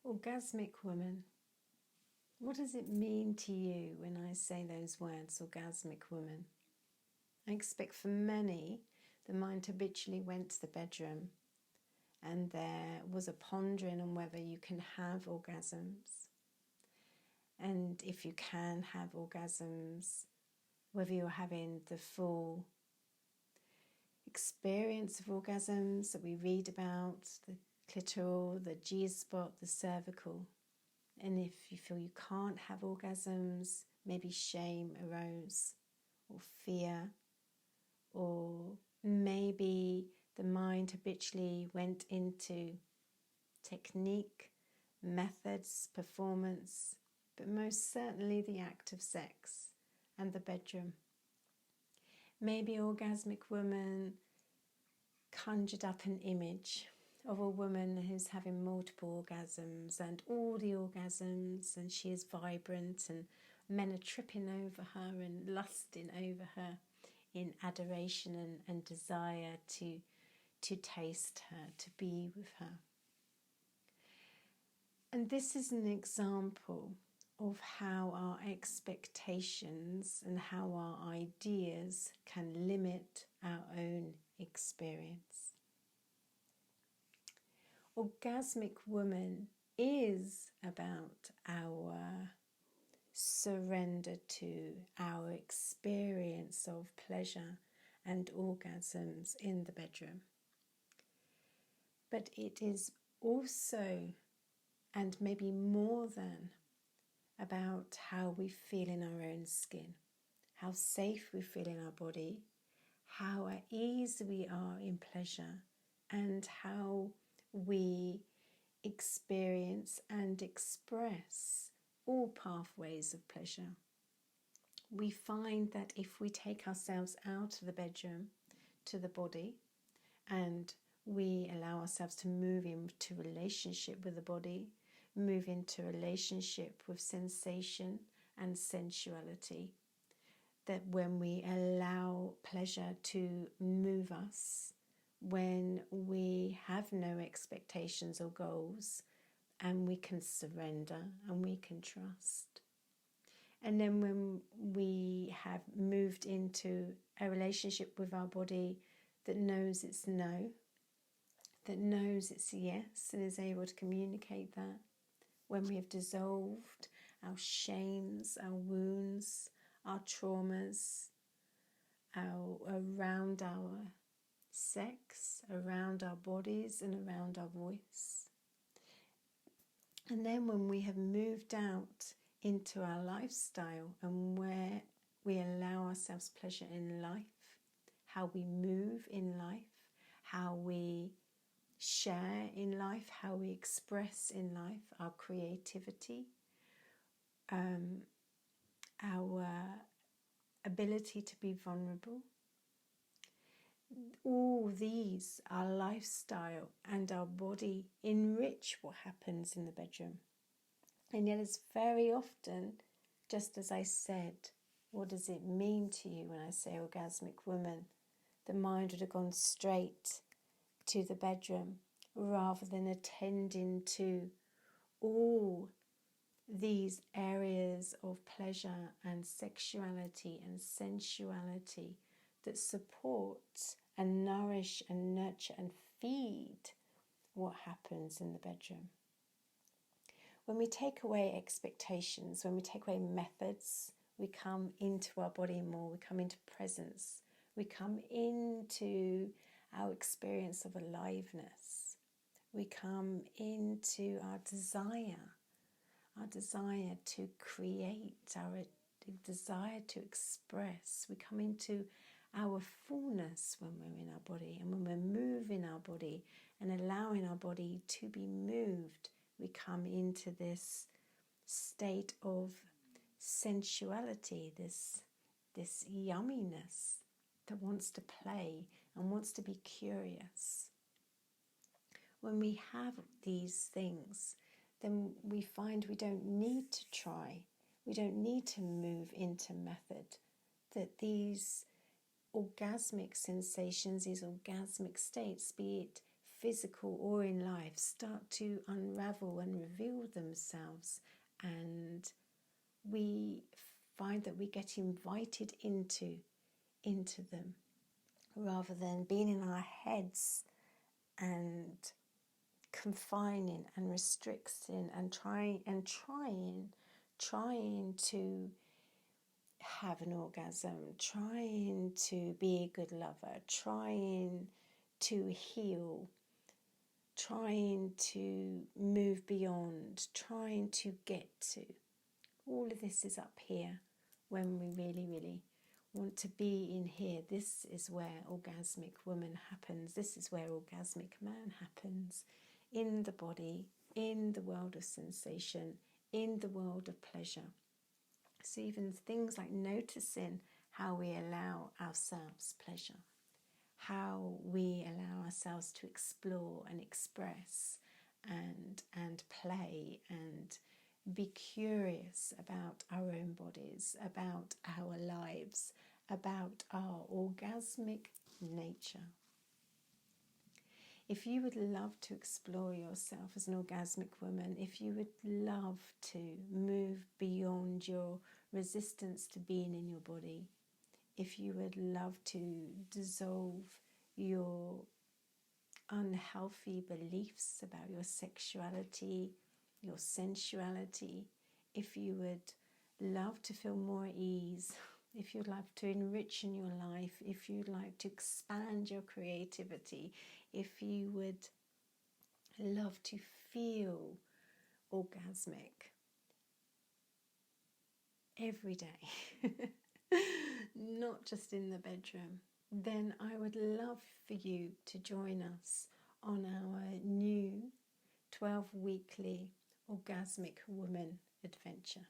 Orgasmic woman. What does it mean to you when I say those words, orgasmic woman? I expect for many, the mind habitually went to the bedroom and there was a pondering on whether you can have orgasms. And if you can have orgasms, whether you're having the full experience of orgasms that we read about, the clitoral, the G-spot, the cervical. And if you feel you can't have orgasms, maybe shame arose, or fear, or maybe the mind habitually went into technique, methods, performance, but most certainly the act of sex and the bedroom. Maybe orgasmic woman conjured up an image of a woman who's having multiple orgasms and all the orgasms, and she is vibrant and men are tripping over her and lusting over her in adoration and desire to taste her, to be with her. And this is an example of how our expectations and how our ideas can limit our own experience. Orgasmic woman is about our surrender to our experience of pleasure and orgasms in the bedroom. But it is also, and maybe more than, about how we feel in our own skin, how safe we feel in our body, how at ease we are in pleasure, and how we experience and express all pathways of pleasure. We find that if we take ourselves out of the bedroom to the body and we allow ourselves to move into relationship with the body, move into relationship with sensation and sensuality, that when we allow pleasure to move us, when we have no expectations or goals, and we can surrender and we can trust. And then when we have moved into a relationship with our body that knows its no, that knows its yes, and is able to communicate that, when we have dissolved our shames, our wounds, our traumas, around our sex, around our bodies and around our voice. And then when we have moved out into our lifestyle and where we allow ourselves pleasure in life, how we move in life, how we share in life, how we express in life, our creativity, our ability to be vulnerable. All these, our lifestyle and our body, enrich what happens in the bedroom. And yet it's very often, just as I said, what does it mean to you when I say orgasmic woman? The mind would have gone straight to the bedroom rather than attending to all these areas of pleasure and sexuality and sensuality that support and nourish and nurture and feed what happens in the bedroom. When we take away expectations, when we take away methods, we come into our body more, we come into presence, we come into our experience of aliveness, we come into our desire to create, our desire to express. We come into our fullness when we're in our body, and when we're moving our body and allowing our body to be moved, we come into this state of sensuality, this yumminess that wants to play and wants to be curious. When we have these things, then we find we don't need to try, we don't need to move into method, that these orgasmic sensations, these orgasmic states, be it physical or in life, start to unravel and reveal themselves, and we find that we get invited into them rather than being in our heads and confining and restricting and trying to have an orgasm, trying to be a good lover, trying to heal, trying to move beyond, trying to get to. All of this is up here when we really want to be in here. This is where orgasmic woman happens. This is where orgasmic man happens. In the body, in the world of sensation, in the world of pleasure. So even things like noticing how we allow ourselves pleasure, how we allow ourselves to explore and express and play and be curious about our own bodies, about our lives, about our orgasmic nature. If you would love to explore yourself as an orgasmic woman, if you would love to move beyond your resistance to being in your body, if you would love to dissolve your unhealthy beliefs about your sexuality, your sensuality, if you would love to feel more at ease, if you'd like to enrich in your life, if you'd like to expand your creativity, if you would love to feel orgasmic every day, not just in the bedroom, then I would love for you to join us on our new 12-weekly Orgasmic Woman adventure.